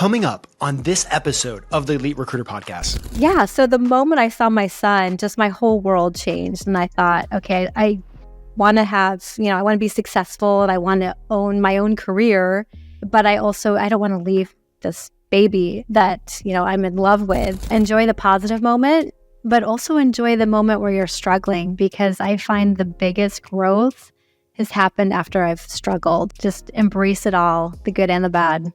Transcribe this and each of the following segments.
coming up on this episode of the Elite Recruiter Podcast. Yeah, so the moment I saw my son, just my whole world changed. And I thought, okay, I want to I want to be successful and I want to own my own career. But I don't want to leave this baby that, I'm in love with. Enjoy the positive moment, but also enjoy the moment where you're struggling, because I find the biggest growth has happened after I've struggled. Just embrace it all, the good and the bad.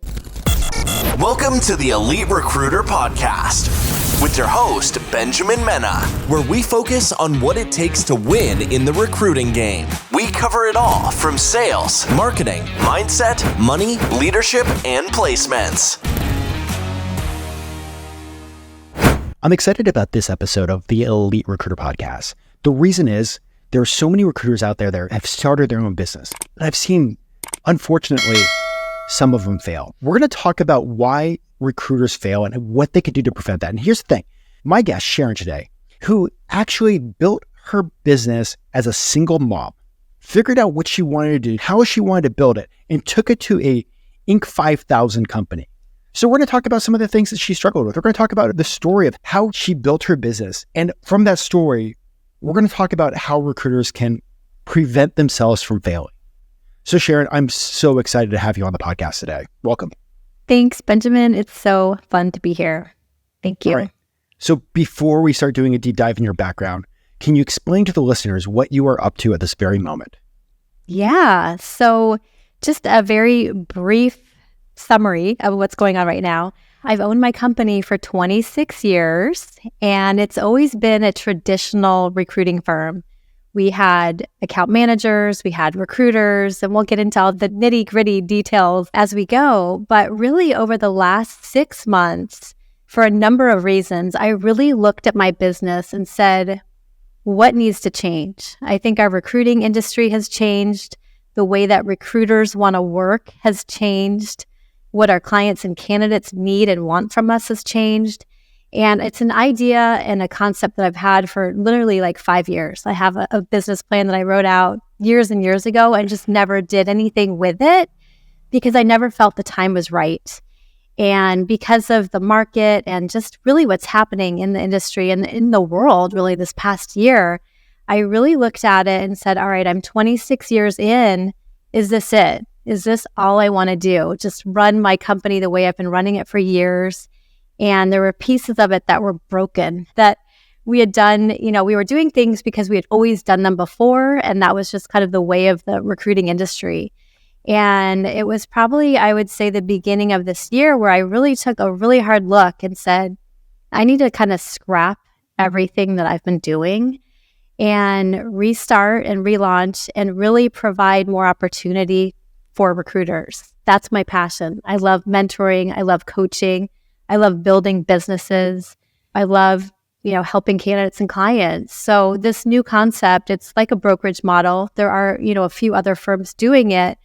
Welcome to the Elite Recruiter Podcast with your host, Benjamin Mena, where we focus on what it takes to win in the recruiting game. We cover it all from sales, marketing, mindset, money, leadership, and placements. I'm excited about this episode of the Elite Recruiter Podcast. The reason is there are so many recruiters out there that have started their own business. I've seen, unfortunately, some of them fail. We're going to talk about why recruiters fail and what they can do to prevent that. And here's the thing. My guest, Sharon today, who actually built her business as a single mom, figured out what she wanted to do, how she wanted to build it, and took it to a Inc. 5000 company. So we're going to talk about some of the things that she struggled with. We're going to talk about the story of how she built her business. And from that story, we're going to talk about how recruiters can prevent themselves from failing. So Sharon, I'm so excited to have you on the podcast today. Welcome. Thanks, Benjamin. It's so fun to be here. Thank you. All right. So before we start doing a deep dive in your background, can you explain to the listeners what you are up to at this very moment? Yeah. So just a very brief summary of what's going on right now. I've owned my company for 26 years, and it's always been a traditional recruiting firm. We had account managers, we had recruiters, and we'll get into all the nitty-gritty details as we go. But really over the last 6 months, for a number of reasons, I really looked at my business and said, what needs to change? I think our recruiting industry has changed. The way that recruiters want to work has changed. What our clients and candidates need and want from us has changed. And it's an idea and a concept that I've had for literally like 5 years. I have a business plan that I wrote out years and years ago and just never did anything with it because I never felt the time was right. And because of the market and just really what's happening in the industry and in the world really this past year, I really looked at it and said, all right, I'm 26 years in. Is this it? Is this all I want to do? Just run my company the way I've been running it for years. And there were pieces of it that were broken that we had done, we were doing things because we had always done them before. And that was just kind of the way of the recruiting industry. And it was probably, I would say, the beginning of this year where I really took a really hard look and said, I need to kind of scrap everything that I've been doing and restart and relaunch and really provide more opportunity for recruiters. That's my passion. I love mentoring. I love coaching. I love building businesses. I love, helping candidates and clients. So this new concept, it's like a brokerage model. There are, a few other firms doing it,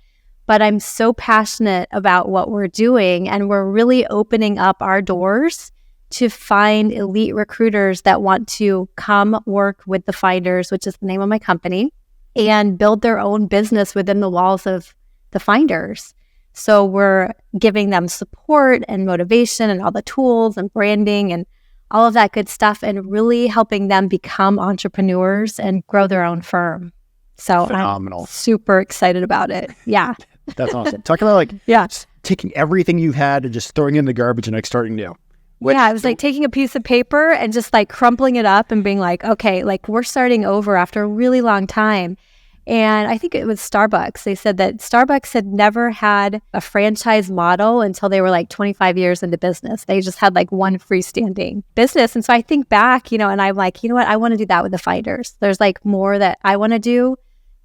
but I'm so passionate about what we're doing. And we're really opening up our doors to find elite recruiters that want to come work with the Finders, which is the name of my company, and build their own business within the walls of the Finders. So we're giving them support and motivation and all the tools and branding and all of that good stuff and really helping them become entrepreneurs and grow their own firm. So Phenomenal. I'm super excited about it. Yeah. That's awesome. Talking about taking everything you've had and just throwing it in the garbage and starting new. It was like taking a piece of paper and just like crumpling it up and being like, okay, like we're starting over after a really long time. And I think it was Starbucks. They said that Starbucks had never had a franchise model until they were like 25 years into business. They just had like one freestanding business. And so I think back, and I'm like, you know what? I want to do that with the Finders. There's like more that I want to do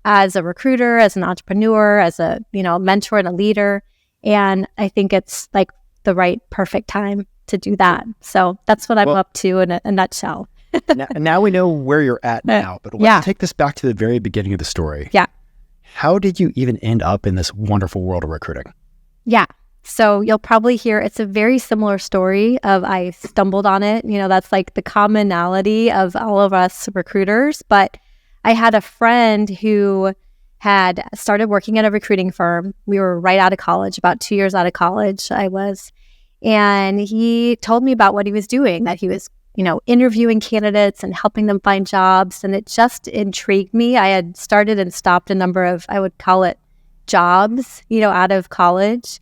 as a recruiter, as an entrepreneur, as a, mentor and a leader. And I think it's like the right, perfect time to do that. So that's what I'm up to in a nutshell. now we know where you're at now, but let's take this back to the very beginning of the story. Yeah. How did you even end up in this wonderful world of recruiting? Yeah. So you'll probably hear it's a very similar story of I stumbled on it. That's like the commonality of all of us recruiters. But I had a friend who had started working at a recruiting firm. We were right out of college, about 2 years out of college I was. And he told me about what he was doing, that he was, interviewing candidates and helping them find jobs. And it just intrigued me. I had started and stopped a number of, I would call it jobs, out of college.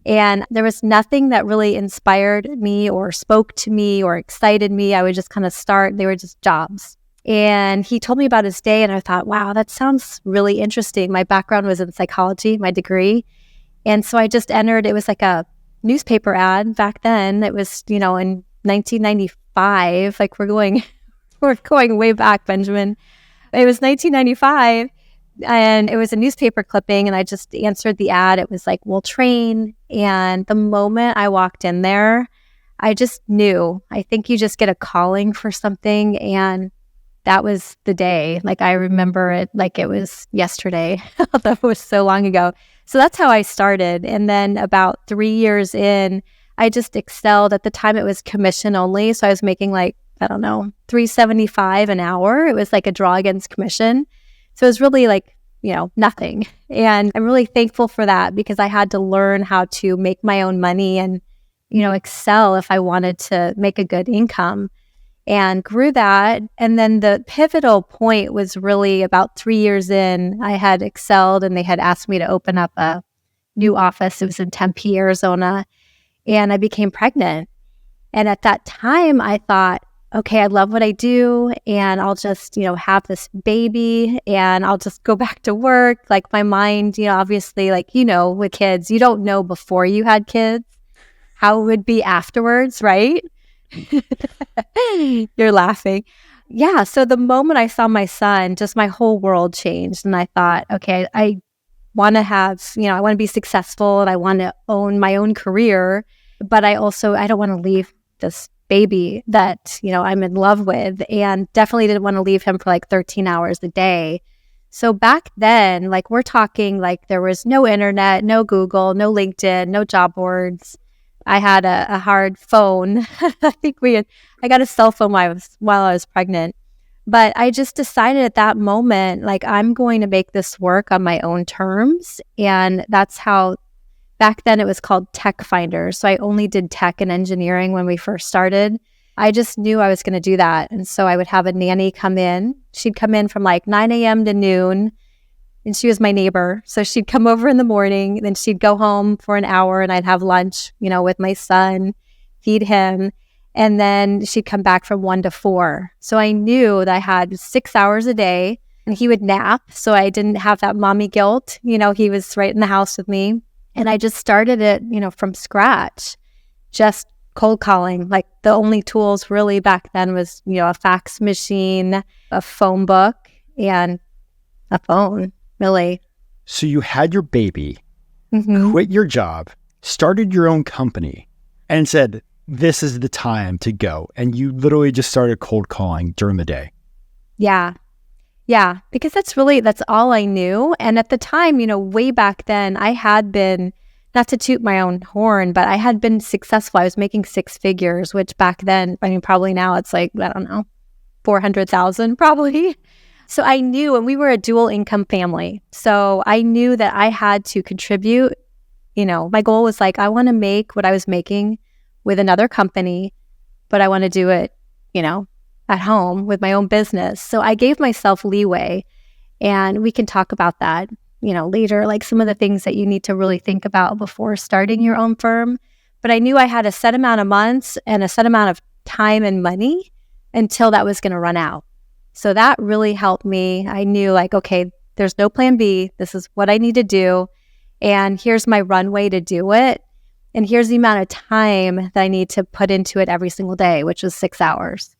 And there was nothing that really inspired me or spoke to me or excited me. I would just kind of start. They were just jobs. And he told me about his day, and I thought, wow, that sounds really interesting. My background was in psychology, my degree. And so I just entered. It was like a newspaper ad back then. It was, in 1995. Like we're going way back, Benjamin. It was 1995. And it was a newspaper clipping, and I just answered the ad. It was like, we'll train. And the moment I walked in there, I just knew. I think you just get a calling for something. And that was the day. Like I remember it like it was yesterday. That was so long ago. So that's how I started. And then about 3 years in, I just excelled. At the time, it was commission only. So I was making like, I don't know, $3.75 an hour. It was like a draw against commission. So it was really like, nothing. And I'm really thankful for that, because I had to learn how to make my own money and, excel if I wanted to make a good income, and grew that. And then the pivotal point was really about 3 years in. I had excelled, and they had asked me to open up a new office. It was in Tempe, Arizona, and I became pregnant. And at that time, I thought, okay, I love what I do, and I'll just, have this baby, and I'll just go back to work. Like my mind, obviously, like, with kids, you don't know before you had kids how it would be afterwards, right? You're laughing. Yeah. So the moment I saw my son, just my whole world changed. And I thought, okay, I want to have, I want to be successful, and I want to own my own career, but I don't want to leave this baby that, I'm in love with, and definitely didn't want to leave him for like 13 hours a day. So back then, like we're talking like there was no internet, no Google, no LinkedIn, no job boards. I had a hard phone. I got a cell phone while I was pregnant. But I just decided at that moment, like I'm going to make this work on my own terms. And that's how, back then it was called Tech Finder. So I only did tech and engineering when we first started. I just knew I was going to do that. And so I would have a nanny come in. She'd come in from like 9 a.m. to noon. And she was my neighbor. So she'd come over in the morning, then she'd go home for an hour, and I'd have lunch, with my son, feed him. And then she'd come back from 1 to 4. So I knew that I had 6 hours a day, and he would nap. So I didn't have that mommy guilt. He was right in the house with me. And I just started it, from scratch, just cold calling. Like the only tools really back then was, a fax machine, a phone book, and a phone. Really. So you had your baby, Mm-hmm. quit your job, started your own company, and said, this is the time to go. And you literally just started cold calling during the day. Yeah. Yeah. Because that's all I knew. And at the time, way back then, I had been, not to toot my own horn, but I had been successful. I was making 6 figures, which back then, probably now it's like, I don't know, 400,000 probably. So I knew, and we were a dual income family. So I knew that I had to contribute. My goal was like, I want to make what I was making with another company, but I want to do it, at home with my own business. So I gave myself leeway, and we can talk about that, later, like some of the things that you need to really think about before starting your own firm. But I knew I had a set amount of months and a set amount of time and money until that was going to run out. So that really helped me. I knew like, okay, there's no plan B. This is what I need to do. And here's my runway to do it. And here's the amount of time that I need to put into it every single day, which was 6 hours.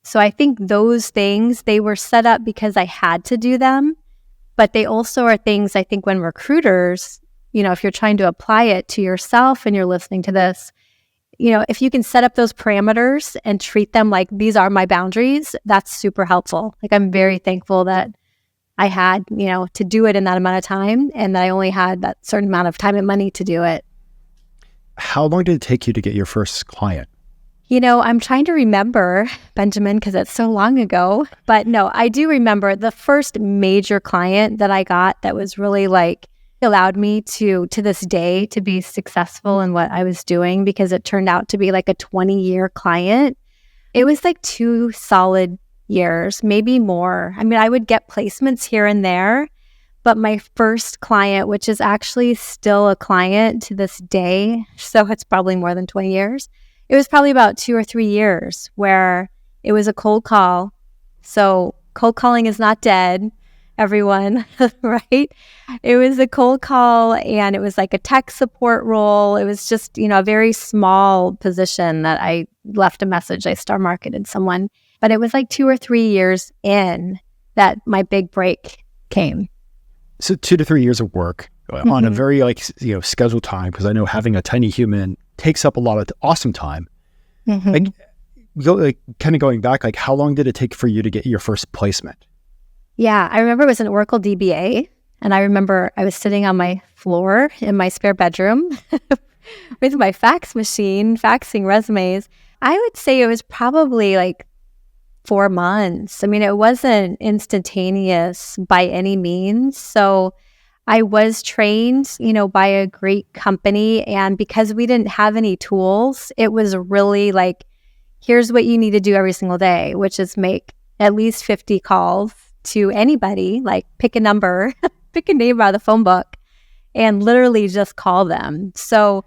So I think those things, they were set up because I had to do them. But they also are things I think when recruiters, if you're trying to apply it to yourself and you're listening to this, if you can set up those parameters and treat them like these are my boundaries, that's super helpful. Like I'm very thankful that I had, to do it in that amount of time, and that I only had that certain amount of time and money to do it. How long did it take you to get your first client? I'm trying to remember, Benjamin, because it's so long ago. But no, I do remember the first major client that I got that was really like allowed me to this day to be successful in what I was doing because it turned out to be like a 20-year client. It was like 2 solid years, maybe more. I mean, I would get placements here and there, but my first client, which is actually still a client to this day, so it's probably more than 20 years, it was probably about 2 or 3 years where it was a cold call. So cold calling is not dead, everyone, right? It was a cold call and it was like a tech support role. It was just, a very small position that I left a message. I star marketed someone, but it was like 2 or 3 years in that my big break came. So 2 to 3 years of work on a very scheduled time, because I know having a tiny human takes up a lot of awesome time. Kind of going back, like how long did it take for you to get your first placement? Yeah, I remember it was an Oracle DBA, and I remember I was sitting on my floor in my spare bedroom with my fax machine, faxing resumes. I would say it was probably like 4 months. I mean, it wasn't instantaneous by any means. So I was trained, by a great company. And because we didn't have any tools, it was really like, here's what you need to do every single day, which is make at least 50 calls to anybody, like pick a number, pick a name out of the phone book, and literally just call them. So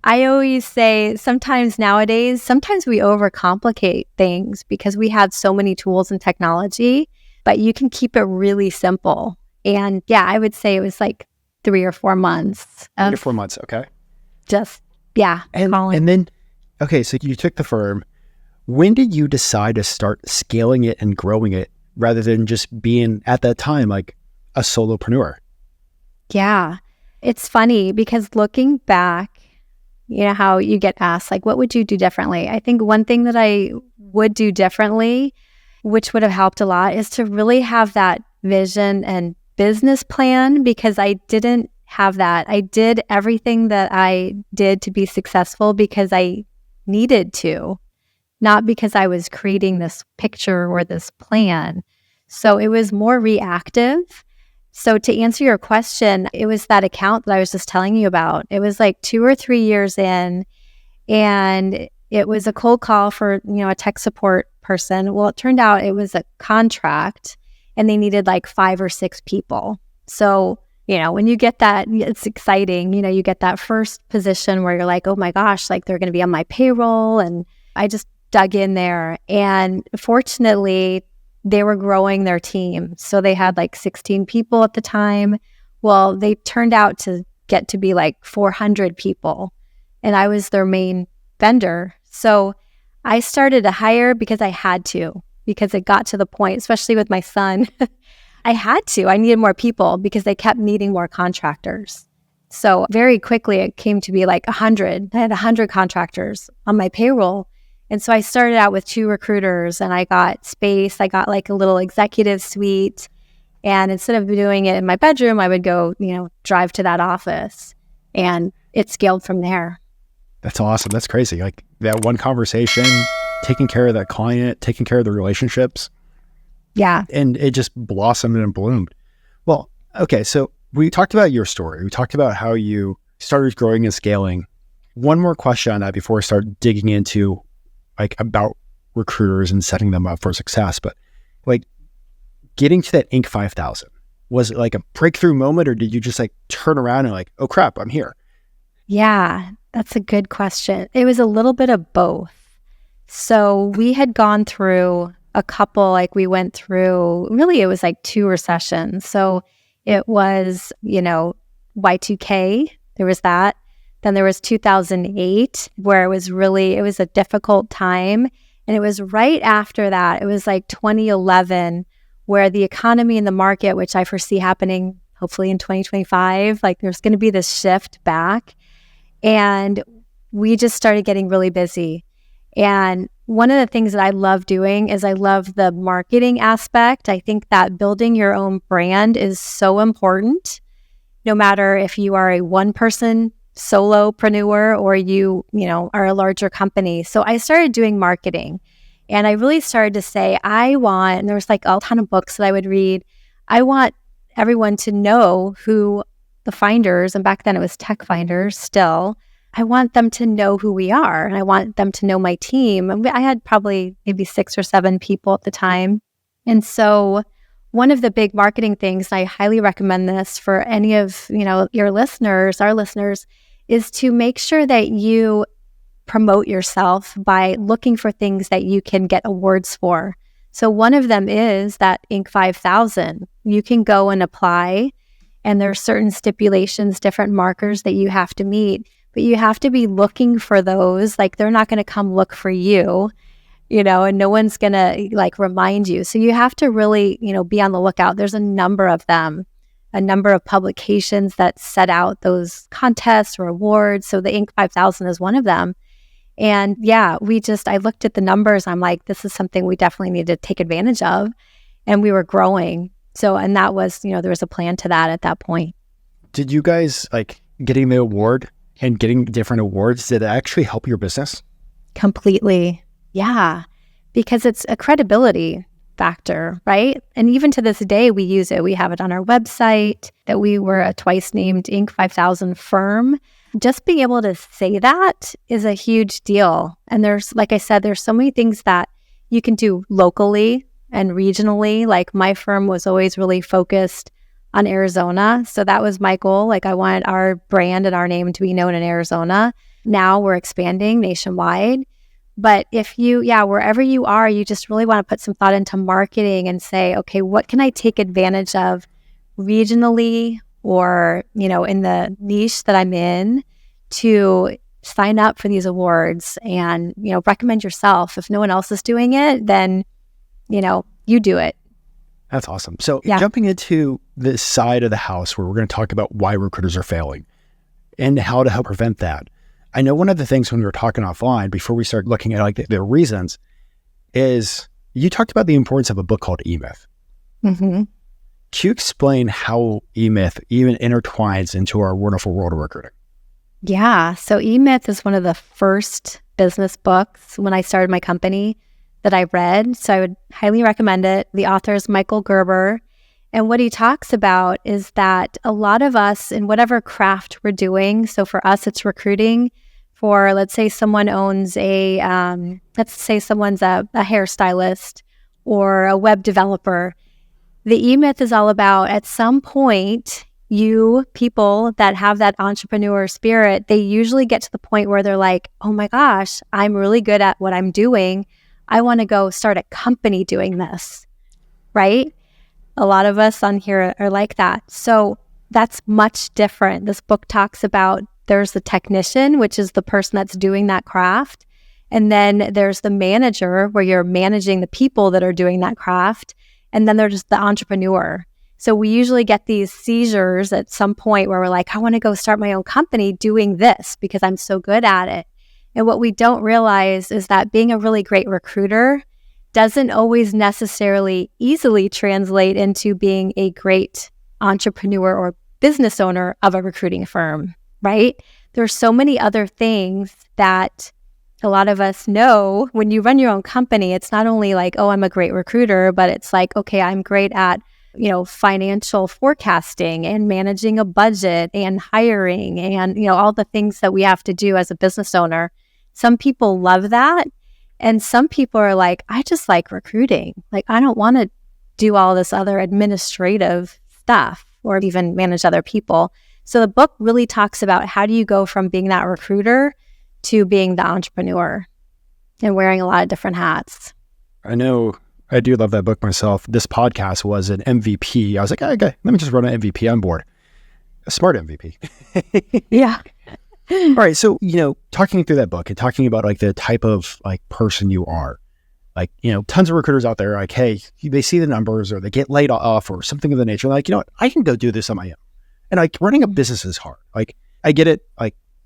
I always say sometimes nowadays, sometimes we overcomplicate things because we have so many tools and technology, but you can keep it really simple. And yeah, I would say it was like 3 or 4 months. 3 to 4 months, okay. Just, calling. And then, okay, so you took the firm. When did you decide to start scaling it and growing it rather than just being, at that time, like a solopreneur? Yeah, it's funny because looking back, how you get asked, like, what would you do differently? I think one thing that I would do differently, which would have helped a lot, is to really have that vision and business plan, because I didn't have that. I did everything that I did to be successful because I needed to, not because I was creating this picture or this plan. So it was more reactive. So to answer your question, it was that account that I was just telling you about. It was like 2 or 3 years in, and it was a cold call for, a tech support person. Well, it turned out it was a contract and they needed like 5 or 6 people. So, when you get that, it's exciting. You get that first position where you're like, oh my gosh, like they're going to be on my payroll. And I just dug in there. And fortunately, they were growing their team. So they had like 16 people at the time. Well, they turned out to get to be like 400 people. And I was their main vendor. So I started to hire because I had to, because it got to the point, especially with my son, I had to. I needed more people because they kept needing more contractors. So very quickly, it came to be like 100. I had 100 contractors on my payroll. And so I started out with 2 recruiters and I got space. I got like a little executive suite. And instead of doing it in my bedroom, I would go, drive to that office, and it scaled from there. That's awesome. That's crazy. Like that one conversation, taking care of that client, taking care of the relationships. Yeah. And it just blossomed and bloomed. Well, okay. So we talked about your story. We talked about how you started growing and scaling. One more question on that before I start digging into like about recruiters and setting them up for success. But like getting to that Inc. 5000, was it like a breakthrough moment, or did you just like turn around and like, oh crap, I'm here? Yeah, that's a good question. It was a little bit of both. So we had gone through a couple, like we went through, really it was like 2 recessions. So it was, Y2K, there was that. Then there was 2008, where it was a difficult time. And it was right after that, it was like 2011, where the economy and the market, which I foresee happening hopefully in 2025, like there's going to be this shift back. And we just started getting really busy. And one of the things that I love doing is I love the marketing aspect. I think that building your own brand is so important, no matter if you are a one-person solopreneur or you are a larger company. So I started doing marketing, and I really started to say, and there was like a ton of books that I would read. I want everyone to know who the finders, and back then it was tech finders still, I want them to know who we are, and I want them to know my team. And I had probably maybe 6 or 7 people at the time. And so one of the big marketing things, and I highly recommend this for any of, your listeners, our listeners, is to make sure that you promote yourself by looking for things that you can get awards for. So one of them is that Inc. 5000. You can go and apply, and there are certain stipulations, different markers that you have to meet, but you have to be looking for those. Like, they're not going to come look for you, and no one's going to remind you. So you have to really, be on the lookout. There's a number of them, a number of publications that set out those contests or awards. So the Inc. 5000 is one of them. And yeah, I looked at the numbers. I'm like, this is something we definitely need to take advantage of. And we were growing. So, and that was, there was a plan to that at that point. Did you guys getting the award and getting different awards, did it actually help your business? Completely. Yeah. Because it's a credibility factor, right? And even to this day, we use it. We have it on our website that we were a twice named Inc. 5000 firm. Just being able to say that is a huge deal. And there's, like I said, there's so many things that you can do locally and regionally. Like, my firm was always really focused on Arizona. So that was my goal. I wanted our brand and our name to be known in Arizona. Now we're expanding nationwide. But if wherever you are, you just really want to put some thought into marketing and say, okay, what can I take advantage of regionally or, in the niche that I'm in to sign up for these awards and, recommend yourself. If no one else is doing it, then, you do it. That's awesome. So jumping into this side of the house where we're going to talk about why recruiters are failing and how to help prevent that. I know one of the things when we were talking offline before we started looking at the reasons is you talked about the importance of a book called E-Myth. Mm-hmm. Can you explain how E-Myth even intertwines into our wonderful world of recruiting? Yeah. So E-Myth is one of the first business books when I started my company that I read. So I would highly recommend it. The author is Michael Gerber. And what he talks about is that a lot of us in whatever craft we're doing, so for us, it's recruiting. For, let's say someone owns let's say someone's a hairstylist or a web developer. The E-Myth is all about, at some point, you people that have that entrepreneur spirit, they usually get to the point where they're like, oh my gosh, I'm really good at what I'm doing. I want to go start a company doing this, right? A lot of us on here are like that. So that's much different. This book talks about there's the technician, which is the person that's doing that craft. And then there's the manager, where you're managing the people that are doing that craft. And then there's the entrepreneur. So we usually get these seizures at some point where we're like, I want to go start my own company doing this because I'm so good at it. And what we don't realize is that being a really great recruiter doesn't always necessarily easily translate into being a great entrepreneur or business owner of a recruiting firm, right? There's so many other things that a lot of us know. When you run your own company, it's not only like, oh, I'm a great recruiter, but it's like, okay, I'm great at, financial forecasting and managing a budget and hiring and, all the things that we have to do as a business owner. Some people love that. And some people are like, I just like recruiting. Like, I don't want to do all this other administrative stuff or even manage other people. So the book really talks about how do you go from being that recruiter to being the entrepreneur and wearing a lot of different hats. I know I do love that book myself. This podcast was an MVP. I was like, okay, let me just run an MVP on board. A smart MVP. Yeah. All right. So, talking through that book and talking about the type of person you are, tons of recruiters out there, hey, they see the numbers or they get laid off or something of the nature. Like, I can go do this on my own. And running a business is hard. I get it.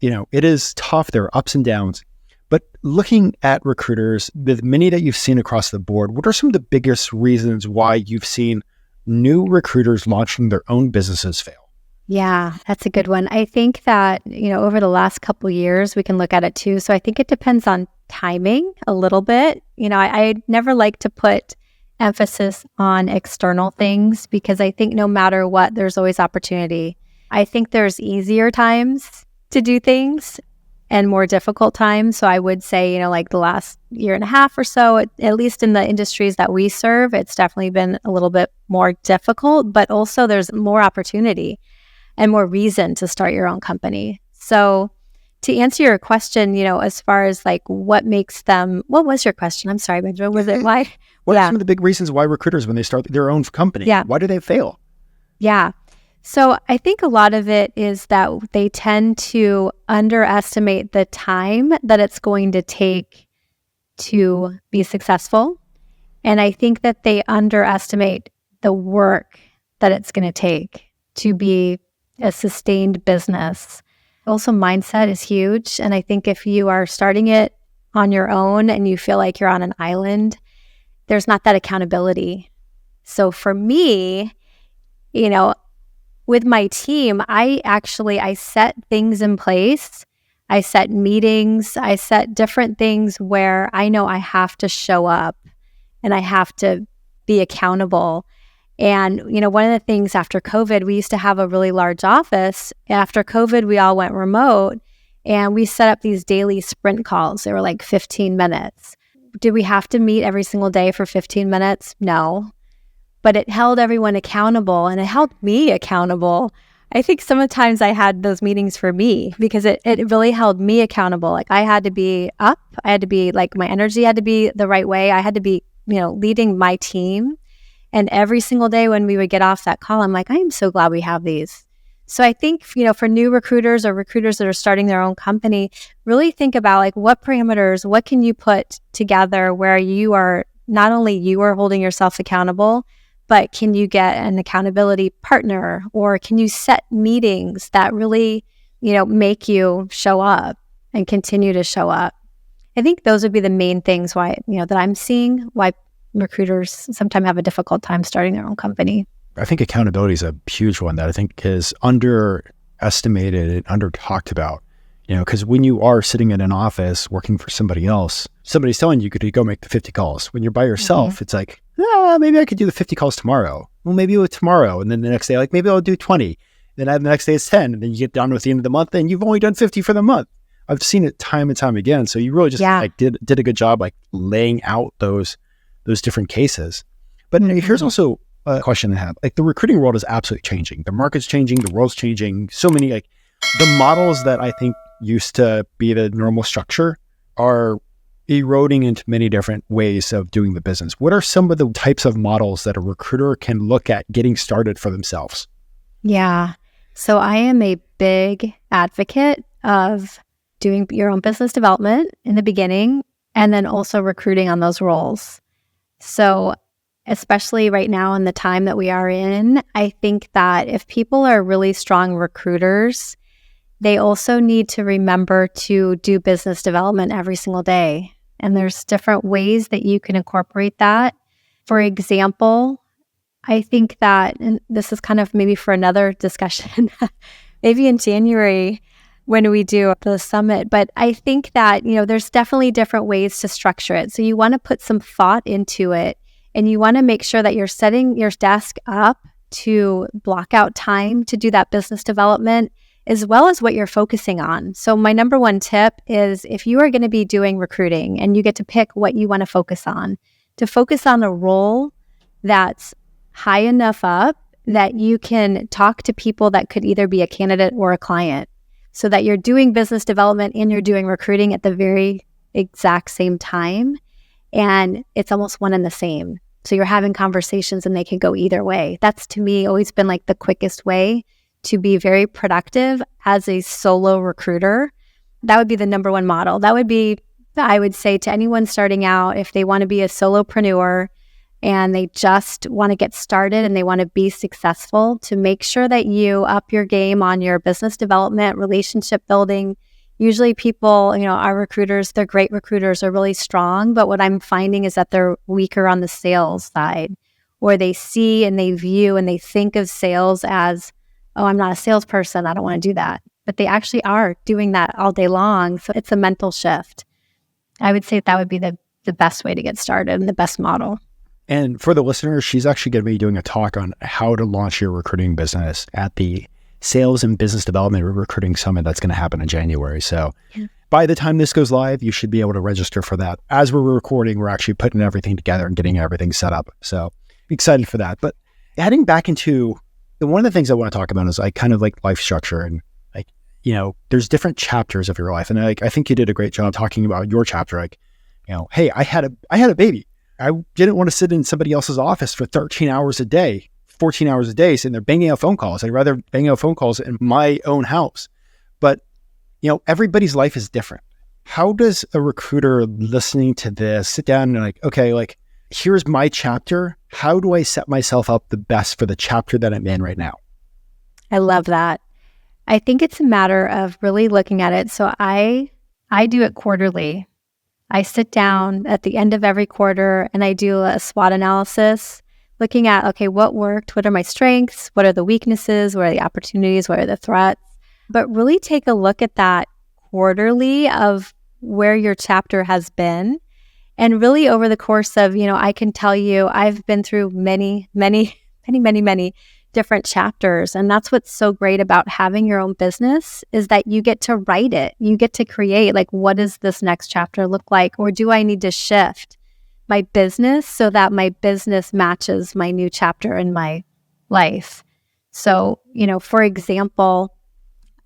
It is tough. There are ups and downs. But looking at recruiters, the many that you've seen across the board, what are some of the biggest reasons why you've seen new recruiters launching their own businesses fail? Yeah, that's a good one. I think that, over the last couple of years, we can look at it too. So I think it depends on timing a little bit. I never like to put emphasis on external things because I think no matter what, there's always opportunity. I think there's easier times to do things and more difficult times. So I would say, like the last year and a half or so, at least in the industries that we serve, it's definitely been a little bit more difficult, but also there's more opportunity and more reason to start your own company. So to answer your question, as far as like what was your question? I'm sorry, Benjamin. Was it why? What are some of the big reasons why recruiters, when they start their own company, why do they fail? Yeah. So I think a lot of it is that they tend to underestimate the time that it's going to take to be successful. And I think that they underestimate the work that it's going to take to be a sustained business. Also, mindset is huge. And I think if you are starting it on your own and you feel like you're on an island, there's not that accountability. So for me, with my team, I set things in place. I set meetings. I set different things where I know I have to show up and I have to be accountable. And, one of the things after COVID, we used to have a really large office. After COVID, we all went remote and we set up these daily sprint calls. They were like 15 minutes. Did we have to meet every single day for 15 minutes? No. But it held everyone accountable and it held me accountable. I think sometimes I had those meetings for me because it really held me accountable. Like I had to be up. I had to be like, my energy had to be the right way. I had to be, leading my team. And every single day when we would get off that call, I'm like, I am so glad we have these. So I think, for new recruiters or recruiters that are starting their own company, really think about like what parameters, what can you put together where you are, not only you are holding yourself accountable, but can you get an accountability partner, or can you set meetings that really, make you show up and continue to show up? I think those would be the main things why, that I'm seeing why recruiters sometimes have a difficult time starting their own company. I think accountability is a huge one that I think is underestimated and under talked about. Because when you are sitting in an office working for somebody else, somebody's telling you could go make the 50 calls. When you're by yourself, It's like, maybe I could do the 50 calls tomorrow. Well, maybe tomorrow. And then the next day, like maybe I'll do 20. Then the next day it's 10. And then you get down to the end of the month and you've only done 50 for the month. I've seen it time and time again. So you really just did a good job like laying out those different cases. But here's also a question I have. Like the recruiting world is absolutely changing. The market's changing. The world's changing. So many like the models that I think used to be the normal structure are eroding into many different ways of doing the business. What are some of the types of models that a recruiter can look at getting started for themselves? Yeah. So I am a big advocate of doing your own business development in the beginning and then also recruiting on those roles. So especially right now in the time that we are in, I think that if people are really strong recruiters, they also need to remember to do business development every single day. And there's different ways that you can incorporate that. For example, I think that, and this is kind of maybe for another discussion, maybe in January when we do the summit, but I think that, there's definitely different ways to structure it. So you want to put some thought into it and you want to make sure that you're setting your desk up to block out time to do that business development, as well as what you're focusing on. So my number one tip is if you are going to be doing recruiting and you get to pick what you want to focus on a role that's high enough up that you can talk to people that could either be a candidate or a client, so that you're doing business development and you're doing recruiting at the very exact same time. And it's almost one and the same. So you're having conversations and they can go either way. That's to me always been like the quickest way to be very productive as a solo recruiter. That would be the number one model. That would be, I would say to anyone starting out, if they want to be a solopreneur and they just want to get started and they want to be successful, to make sure that you up your game on your business development, relationship building. Usually people, our recruiters, they're great recruiters, are really strong, but what I'm finding is that they're weaker on the sales side, or they see and they view and they think of sales as, oh, I'm not a salesperson, I don't want to do that. But they actually are doing that all day long. So it's a mental shift. I would say that would be the best way to get started and the best model. And for the listeners, she's actually going to be doing a talk on how to launch your recruiting business at the sales and business development recruiting summit that's going to happen in January. So by the time this goes live, you should be able to register for that. As we're recording, we're actually putting everything together and getting everything set up. So excited for that. But heading back into one of the things I want to talk about is like kind of like life structure and like, you know, there's different chapters of your life. And I think you did a great job talking about your chapter. Like, you know, hey, I had a baby. I didn't want to sit in somebody else's office for 13 hours a day, 14 hours a day, sitting there banging out phone calls. I'd rather bang out phone calls in my own house. But, you know, everybody's life is different. How does a recruiter listening to this sit down and like, okay, like, here's my chapter. How do I set myself up the best for the chapter that I'm in right now? I love that. I think it's a matter of really looking at it. So I do it quarterly. I sit down at the end of every quarter and I do a SWOT analysis, looking at, okay, what worked? What are my strengths? What are the weaknesses? What are the opportunities? What are the threats? But really take a look at that quarterly of where your chapter has been. And really over the course of, you know, I can tell you, I've been through many different chapters. And that's what's so great about having your own business is that you get to write it. You get to create, like, what does this next chapter look like? Or do I need to shift my business so that my business matches my new chapter in my life? So, you know, for example,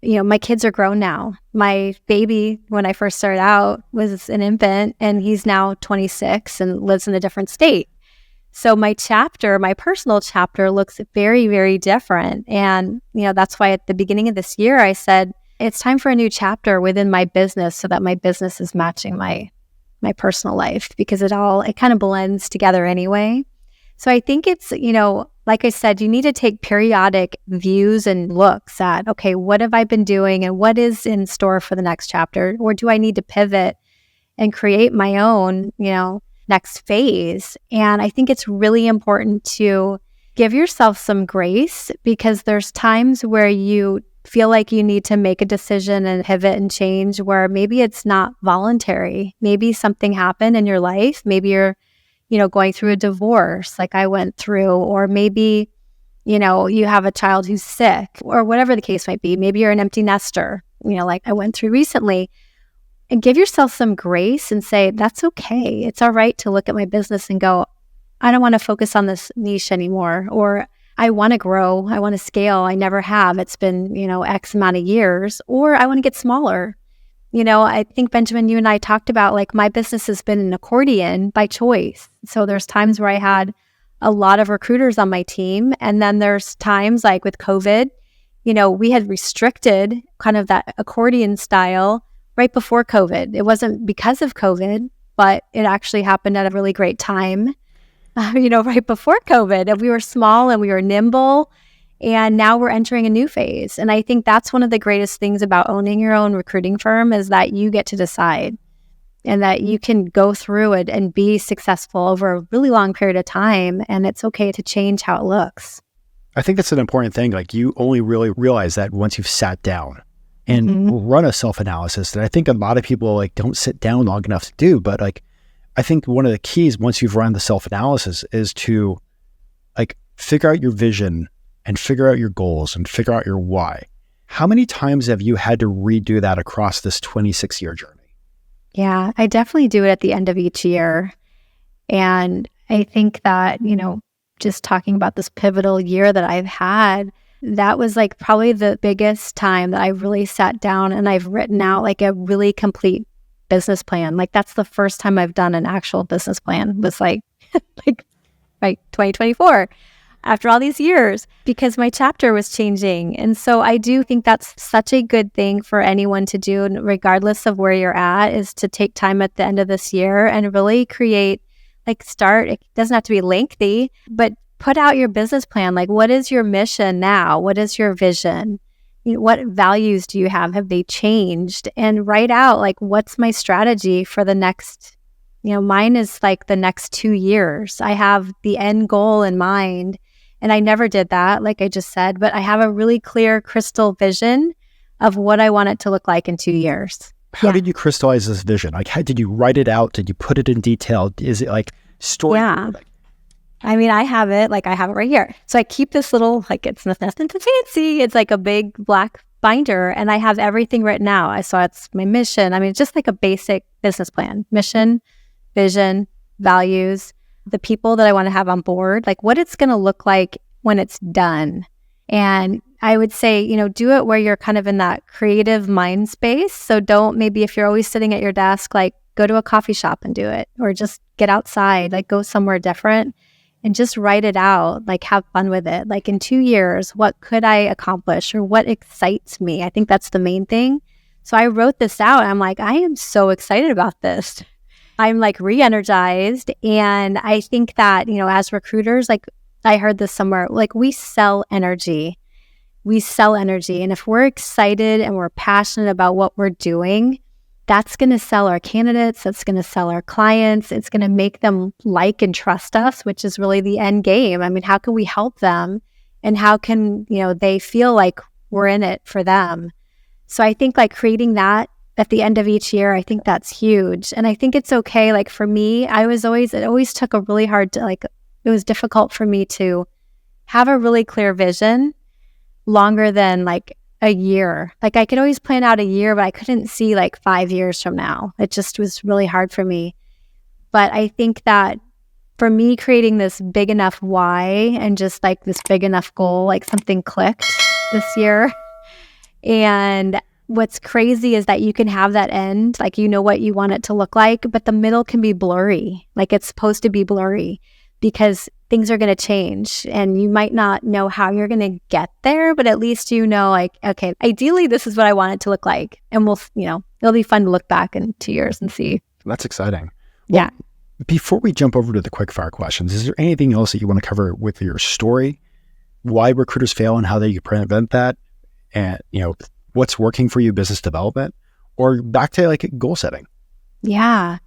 you know, my kids are grown now. My baby, when I first started out, was an infant, and he's now 26 and lives in a different state. So my chapter, my personal chapter, looks very, very different. And, you know, that's why at the beginning of this year, I said, it's time for a new chapter within my business so that my business is matching my personal life, because it kind of blends together anyway. So I think it's, you know, like I said, you need to take periodic views and looks at, okay, what have I been doing and what is in store for the next chapter? Or do I need to pivot and create my own, you know, next phase? And I think it's really important to give yourself some grace, because there's times where you feel like you need to make a decision and pivot and change where maybe it's not voluntary. Maybe something happened in your life. Maybe you're, you know, going through a divorce like I went through, or maybe, you know, you have a child who's sick, or whatever the case might be. Maybe you're an empty nester, you know, like I went through recently. And give yourself some grace and say, that's okay. It's all right to look at my business and go, I don't want to focus on this niche anymore. Or I want to grow. I want to scale. I never have. It's been, you know, X amount of years. Or I want to get smaller. You know, I think, Benjamin, you and I talked about, like, my business has been an accordion by choice. So there's times where I had a lot of recruiters on my team. And then there's times like with COVID, you know, we had restricted kind of that accordion style right before COVID. It wasn't because of COVID, but it actually happened at a really great time, you know, right before COVID. And we were small and we were nimble. And now we're entering a new phase. And I think that's one of the greatest things about owning your own recruiting firm, is that you get to decide and that you can go through it and be successful over a really long period of time. And it's okay to change how it looks. I think that's an important thing. Like, you only really realize that once you've sat down and run a self-analysis, that I think a lot of people like don't sit down long enough to do. But like, I think one of the keys once you've run the self-analysis is to like figure out your vision and figure out your goals and figure out your why. How many times have you had to redo that across this 26-year journey? Yeah, I definitely do it at the end of each year. And I think that, you know, just talking about this pivotal year that I've had, that was like probably the biggest time that I really sat down and I've written out like a really complete business plan. Like, that's the first time I've done an actual business plan, was like 2024. After all these years, because my chapter was changing. And so I do think that's such a good thing for anyone to do, regardless of where you're at, is to take time at the end of this year and really create, like, it doesn't have to be lengthy, but put out your business plan. Like, what is your mission now? What is your vision? You know, what values do you have? Have they changed? And write out, like, what's my strategy for the next, you know, mine is like the next 2 years. I have the end goal in mind. And I never did that, like I just said, but I have a really clear crystal vision of what I want it to look like in 2 years. How did you crystallize this vision? Like, how did you write it out? Did you put it in detail? Is it like story? Yeah. I mean, I have it right here. So I keep this little, like, it's nothing fancy. It's like a big black binder, and I have everything written out. So it's my mission. I mean, it's just like a basic business plan: mission, vision, values, the people that I want to have on board, like what it's going to look like when it's done. And I would say, do it where you're kind of in that creative mind space. So don't, maybe if you're always sitting at your desk, like go to a coffee shop and do it, or just get outside, like go somewhere different and just write it out, like have fun with it. Like in 2 years, what could I accomplish, or what excites me? I think that's the main thing. So I wrote this out. I'm like, I am so excited about this. I'm like re-energized. And I think that, as recruiters, like I heard this somewhere, like we sell energy. We sell energy. And if we're excited and we're passionate about what we're doing, that's going to sell our candidates. That's going to sell our clients. It's going to make them like and trust us, which is really the end game. I mean, how can we help them? And how can, they feel like we're in it for them? So I think like creating that at the end of each year, I think that's huge. And I think it's okay. Like for me, it always took a really hard, it was difficult for me to have a really clear vision longer than like a year. Like I could always plan out a year, but I couldn't see like 5 years from now. It just was really hard for me. But I think that for me, creating this big enough why and just like this big enough goal, like something clicked this year. And what's crazy is that you can have that end, like what you want it to look like, but the middle can be blurry. Like it's supposed to be blurry because things are going to change and you might not know how you're going to get there, but at least like, okay, ideally this is what I want it to look like. And it'll be fun to look back in 2 years and see. That's exciting. Yeah. Before we jump over to the quick fire questions, is there anything else that you want to cover with your story? Why recruiters fail and how they prevent that? And, what's working for you, business development, or back to like goal setting? Yeah.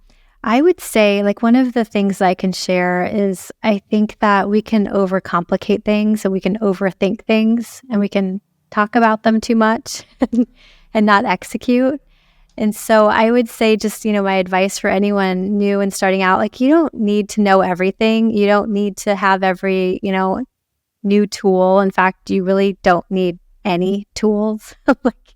I would say like one of the things I can share is I think that we can overcomplicate things and we can overthink things and we can talk about them too much and not execute. And so I would say just, my advice for anyone new and starting out, like you don't need to know everything. You don't need to have every, new tool. In fact, you really don't need any tools. Like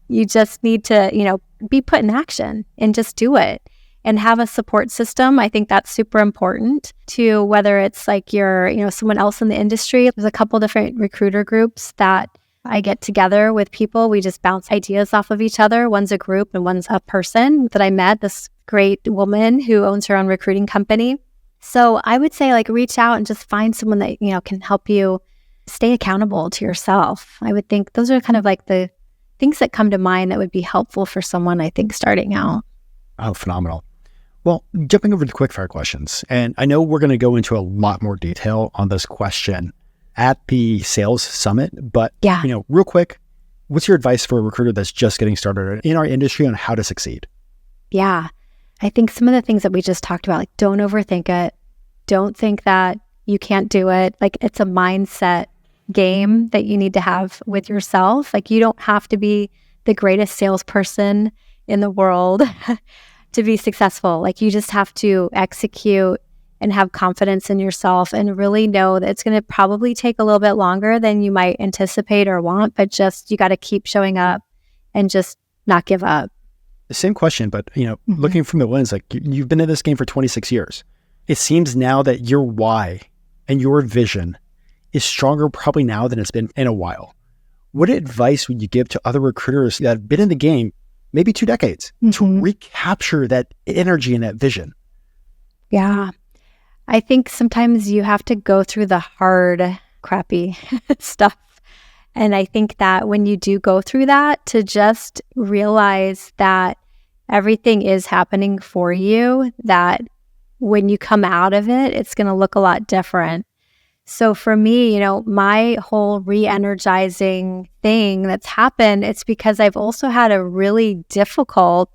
you just need to, be put in action and just do it. And have a support system. I think that's super important to whether it's like you're, someone else in the industry. There's a couple different recruiter groups that I get together with people. We just bounce ideas off of each other. One's a group and one's a person that I met, this great woman who owns her own recruiting company. So I would say like reach out and just find someone that, can help you stay accountable to yourself. I would think those are kind of like the things that come to mind that would be helpful for someone, I think, starting out. Oh, phenomenal. Well, jumping over to quickfire questions, and I know we're going to go into a lot more detail on this question at the sales summit, but real quick, what's your advice for a recruiter that's just getting started in our industry on how to succeed? Yeah, I think some of the things that we just talked about, like don't overthink it. Don't think that you can't do it. Like it's a mindset game that you need to have with yourself. Like you don't have to be the greatest salesperson in the world to be successful. Like you just have to execute and have confidence in yourself and really know that it's going to probably take a little bit longer than you might anticipate or want, but just you got to keep showing up and just not give up. The same question, but looking from the lens, like you've been in this game for 26 years. It seems now that your why and your vision is stronger probably now than it's been in a while. What advice would you give to other recruiters that have been in the game maybe 2 decades, to recapture that energy and that vision? Yeah. I think sometimes you have to go through the hard, crappy stuff. And I think that when you do go through that, to just realize that everything is happening for you, that when you come out of it, it's going to look a lot different. So for me, my whole re-energizing thing that's happened, it's because I've also had a really difficult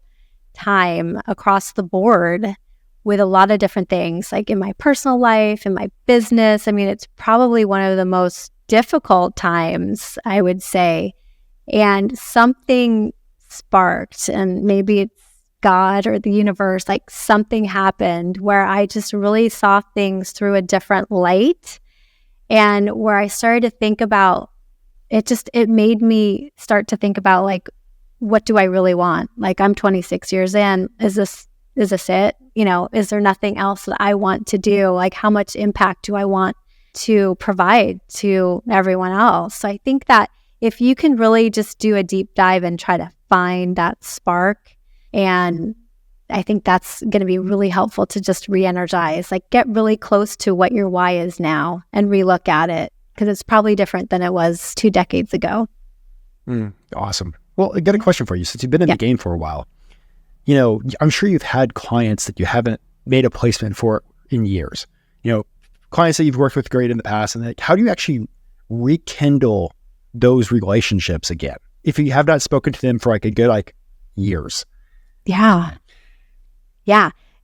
time across the board with a lot of different things, like in my personal life, in my business. I mean, it's probably one of the most difficult times, I would say. And something sparked, and maybe it's God or the universe, like something happened where I just really saw things through a different light, and where I started to think about it made me start to think about like, what do I really want? Like, I'm 26 years in. Is this it? Is there nothing else that I want to do? Like, how much impact do I want to provide to everyone else? So I think that if you can really just do a deep dive and try to find that spark, and I think that's going to be really helpful to just re-energize, like get really close to what your why is now and relook at it, because it's probably different than it was 2 decades ago. Awesome. Well, I got a question for you. Since you've been in the game for a while, I'm sure you've had clients that you haven't made a placement for in years. Clients that you've worked with great in the past, and how do you actually rekindle those relationships again if you have not spoken to them for like a good years? Yeah.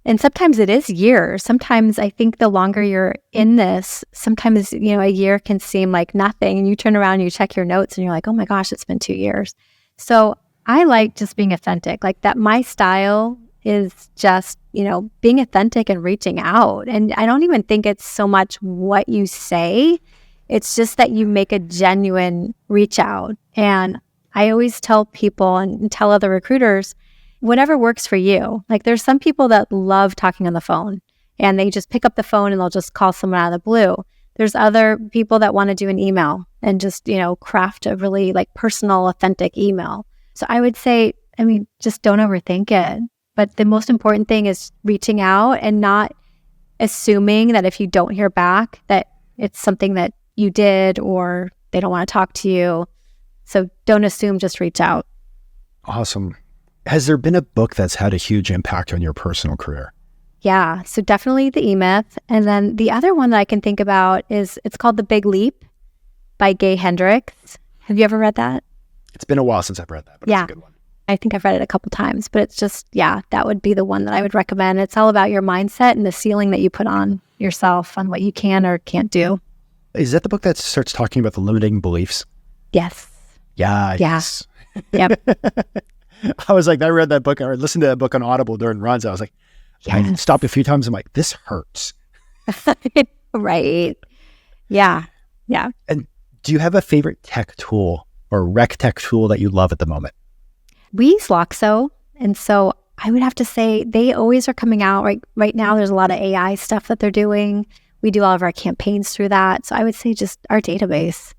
And sometimes it is years. Sometimes I think the longer you're in this, sometimes, a year can seem like nothing. And you turn around and you check your notes and you're like, oh my gosh, it's been 2 years. So I like just being authentic. Like that, my style is just, being authentic and reaching out. And I don't even think it's so much what you say. It's just that you make a genuine reach out. And I always tell people and tell other recruiters, whatever works for you. Like there's some people that love talking on the phone and they just pick up the phone and they'll just call someone out of the blue. There's other people that want to do an email and just, craft a really personal, authentic email. So I would say, just don't overthink it. But the most important thing is reaching out and not assuming that if you don't hear back that it's something that you did or they don't want to talk to you. So don't assume, just reach out. Awesome. Has there been a book that's had a huge impact on your personal career? Yeah, so definitely The E-Myth. And then the other one that I can think about it's called The Big Leap by Gay Hendricks. Have you ever read that? It's been a while since I've read that, but it's a good one. I think I've read it a couple times, but it's just, that would be the one that I would recommend. It's all about your mindset and the ceiling that you put on yourself on what you can or can't do. Is that the book that starts talking about the limiting beliefs? Yes. Yeah. Yes. Yep. I was like, I read that book, or listened to that book on Audible during runs. I was like, I stopped a few times. I'm like, this hurts. Right. Yeah. And do you have a favorite tech tool or rec tech tool that you love at the moment? We use Loxo. And so I would have to say they always are coming out. Right now, there's a lot of AI stuff that they're doing. We do all of our campaigns through that. So I would say just our database.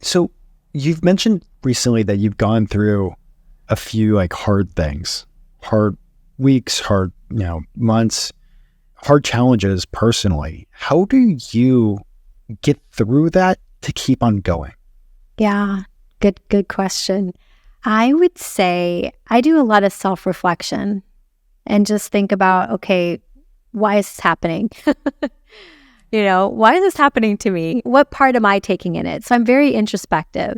So you've mentioned recently that you've gone through a few hard things, hard weeks, hard months, hard challenges personally. How do you get through that to keep on going? Yeah, good question. I would say I do a lot of self-reflection and just think about, okay, why is this happening? Why is this happening to me? What part am I taking in it? So I'm very introspective.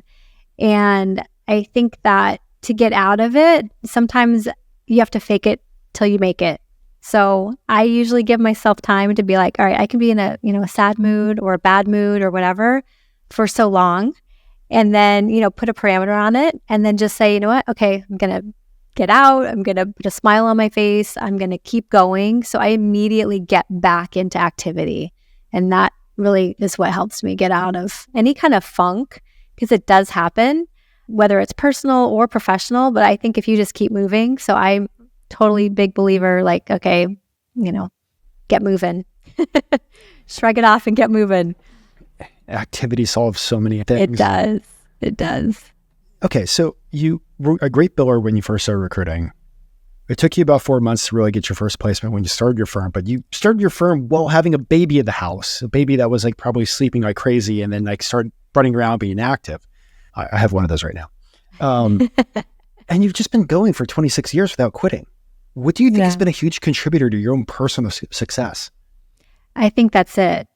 And I think that to get out of it, sometimes you have to fake it till you make it. So I usually give myself time to be like, all right, I can be in a sad mood or a bad mood or whatever for so long. And then, put a parameter on it and then just say, you know what? Okay, I'm going to get out. I'm going to put a smile on my face. I'm going to keep going. So I immediately get back into activity. And that really is what helps me get out of any kind of funk, because it does happen, whether it's personal or professional. But I think if you just keep moving, so I'm totally big believer, okay, get moving, shrug it off and get moving. Activity solves so many things. It does. Okay, so you were a great biller when you first started recruiting. It took you about 4 months to really get your first placement when you started your firm, but you started your firm while having a baby in the house, a baby that was probably sleeping like crazy and then started running around being active. I have one of those right now. And you've just been going for 26 years without quitting. What do you think has been a huge contributor to your own personal success? I think that's it.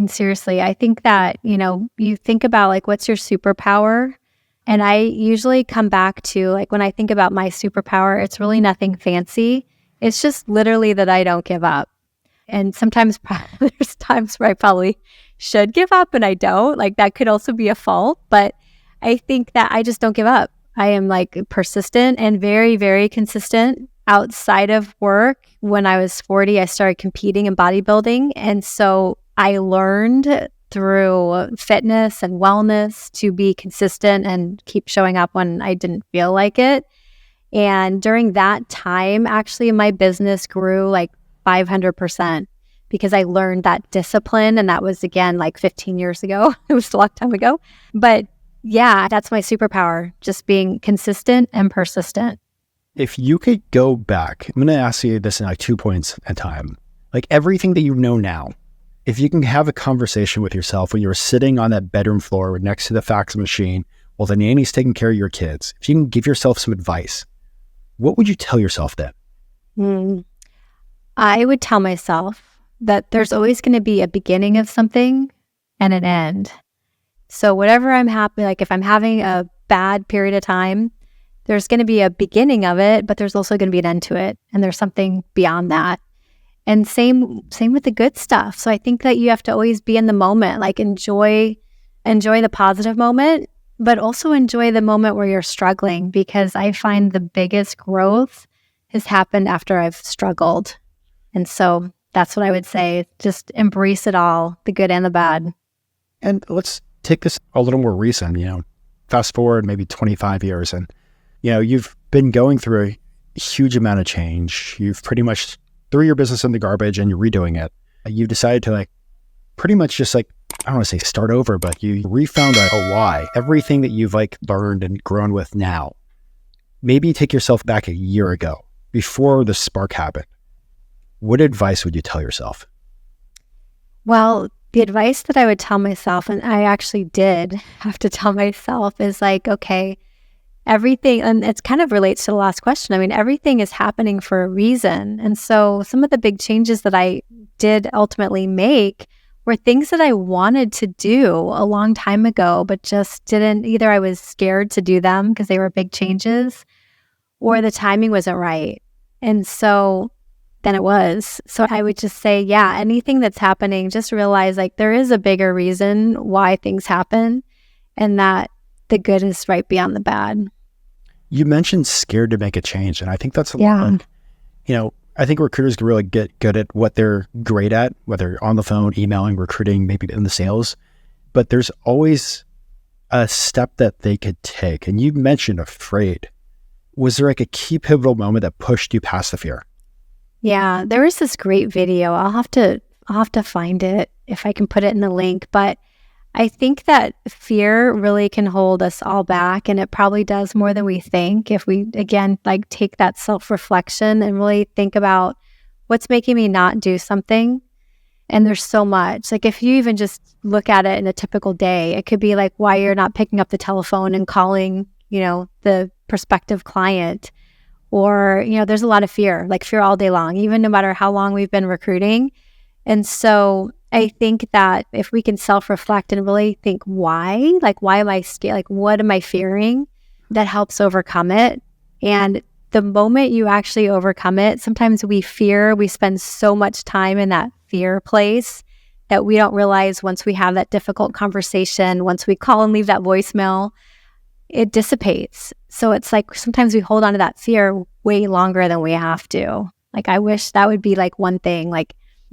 Seriously, I think that, you think about what's your superpower? And I usually come back to when I think about my superpower, it's really nothing fancy. It's just literally that I don't give up. And sometimes there's times where I probably should give up and I don't. That could also be a fault. But I think that I just don't give up. I am persistent and very, very consistent. outside of work, when I was 40, I started competing in bodybuilding. And so I learned through fitness and wellness to be consistent and keep showing up when I didn't feel like it. And during that time, actually, my business grew like 500% because I learned that discipline. And that was, again, like 15 years ago. It was a long time ago. But yeah, that's my superpower, just being consistent and persistent. If you could go back, I'm going to ask you this in like 2 points at a time. Like everything that you know now, if you can have a conversation with yourself when you're sitting on that bedroom floor next to the fax machine while the nanny's taking care of your kids, if you can give yourself some advice, what would you tell yourself then? I would tell myself that there's always going to be a beginning of something and an end. So whatever I'm happy, like if I'm having a bad period of time, there's going to be a beginning of it, but there's also going to be an end to it. And there's something beyond that. And same with the good stuff. So I think that you have to always be in the moment, like enjoy the positive moment, but also enjoy the moment where you're struggling, because I find the biggest growth has happened after I've struggled. And so that's what I would say. Just embrace it all, the good and the bad. And let's take this a little more recent, fast forward maybe 25 years and, you've been going through a huge amount of change. You've pretty much threw your business in the garbage and you're redoing it. You've decided to pretty much just I don't want to say start over, but you refound a why. Everything that you've learned and grown with now. Maybe take yourself back a year ago before the spark happened. What advice would you tell yourself? Well, the advice that I would tell myself, and I actually did have to tell myself, is okay, everything, and it kind of relates to the last question. I mean, everything is happening for a reason. And so some of the big changes that I did ultimately make were things that I wanted to do a long time ago, but just didn't. Either I was scared to do them because they were big changes, or the timing wasn't right. And so then it was. So I would just say, yeah, anything that's happening, just realize there is a bigger reason why things happen, and that the good is right beyond the bad. You mentioned scared to make a change, and I think that's a lot. I think recruiters can really get good at what they're great at, whether on the phone, emailing, recruiting, maybe in the sales, but there's always a step that they could take. And you mentioned afraid. Was there a key pivotal moment that pushed you past the fear? Yeah, there was this great video. I'll have to find it if I can put it in the link, but I think that fear really can hold us all back, and it probably does more than we think if we, again, take that self-reflection and really think about what's making me not do something. And there's so much. If you even just look at it in a typical day, it could be why you're not picking up the telephone and calling, the prospective client. Or, there's a lot of fear all day long, even no matter how long we've been recruiting. And so I think that if we can self-reflect and really think why am I scared? What am I fearing? That helps overcome it. And the moment you actually overcome it, sometimes we spend so much time in that fear place that we don't realize once we have that difficult conversation, once we call and leave that voicemail, it dissipates. So it's sometimes we hold on to that fear way longer than we have to. I wish that would be one thing,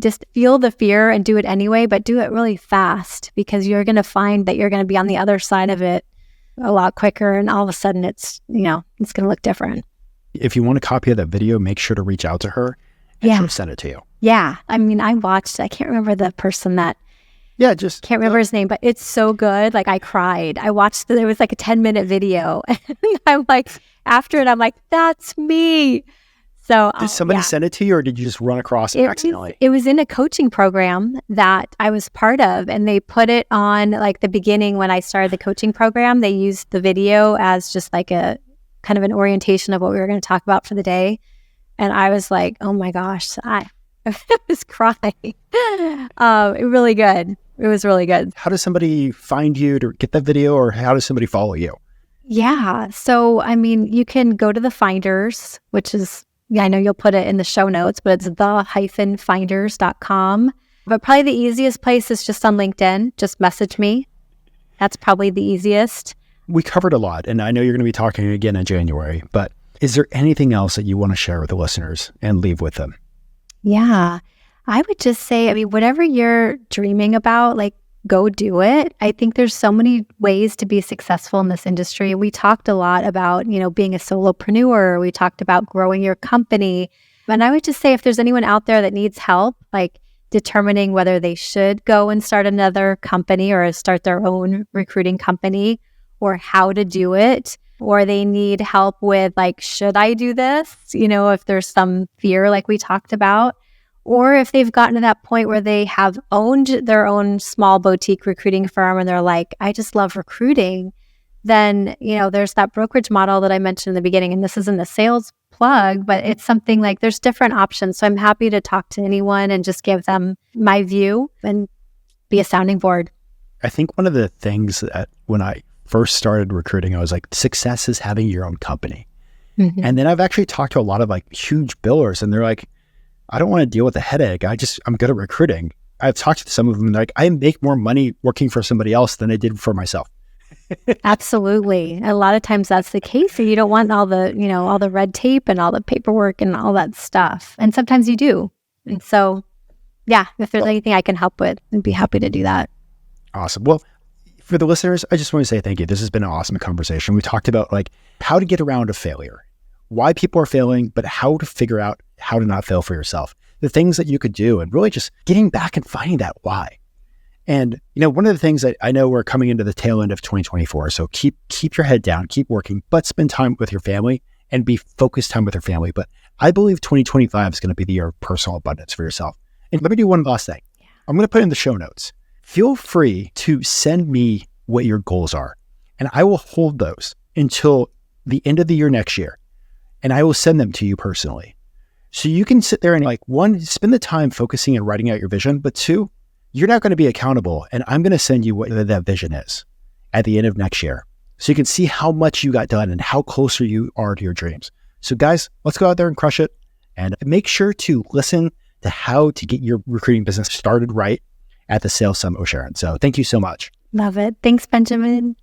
just feel the fear and do it anyway, but do it really fast, because you're going to find that you're going to be on the other side of it a lot quicker. And all of a sudden it's going to look different. If you want a copy of that video, make sure to reach out to her and she'll send it to you. Yeah. I mean, I can't remember the person that, can't remember his name, but it's so good. I cried. I watched it was a 10-minute video. And I'm after it, I'm that's me. So did somebody send it to you, or did you just run across it accidentally? It was in a coaching program that I was part of, and they put it on the beginning when I started the coaching program. They used the video as just a kind of an orientation of what we were going to talk about for the day. And I was oh my gosh, I was crying. Really good. It was really good. How does somebody find you to get that video, or how does somebody follow you? Yeah. So, I mean, you can go to the Finders, which is, I know you'll put it in the show notes, but it's the-finders.com. But probably the easiest place is just on LinkedIn. Just message me. That's probably the easiest. We covered a lot, and I know you're going to be talking again in January, but Is there anything else that you want to share with the listeners and leave with them? Yeah, I would just say, I mean, whatever you're dreaming about, like, go do it. I think there's so many ways to be successful in this industry. We talked a lot about, being a solopreneur. We talked about growing your company. And I would just say, if there's anyone out there that needs help, like determining whether they should go and start another company or start their own recruiting company, or how to do it, or they need help with, like, should I do this? If there's some fear like we talked about, or if they've gotten to that point where they have owned their own small boutique recruiting firm and they're like, I just love recruiting, then, there's that brokerage model that I mentioned in the beginning. And this isn't a sales plug, but it's something like there's different options. So I'm happy to talk to anyone and just give them my view and be a sounding board. I think one of the things that when I first started recruiting, I was like, success is having your own company. Mm-hmm. And then I've actually talked to a lot of like huge billers and they're like, I don't want to deal with the headache. I'm good at recruiting. I've talked to some of them and they're like, I make more money working for somebody else than I did for myself. Absolutely. A lot of times that's the case. So you don't want all the, all the red tape and all the paperwork and all that stuff. And sometimes you do. And so, yeah, if there's anything I can help with, I'd be happy to do that. Awesome. Well, for the listeners, I just want to say thank you. This has been an awesome conversation. We talked about like how to get around a failure, why people are failing, but how to figure out how to not fail for yourself, the things that you could do, and really just getting back and finding that why. And, one of the things that I know we're coming into the tail end of 2024. So keep your head down, keep working, but spend time with your family and be focused time with your family. But I believe 2025 is going to be the year of personal abundance for yourself. And let me do one last thing. I'm going to put in the show notes. Feel free to send me what your goals are, and I will hold those until the end of the year next year, and I will send them to you personally. So you can sit there and like, one, spend the time focusing and writing out your vision, but two, you're not going to be accountable, and I'm going to send you what that vision is at the end of next year. So you can see how much you got done and how closer you are to your dreams. So guys, let's go out there and crush it, and make sure to listen to how to get your recruiting business started right at the Sales Summit with Sharon. So thank you so much. Love it. Thanks, Benjamin.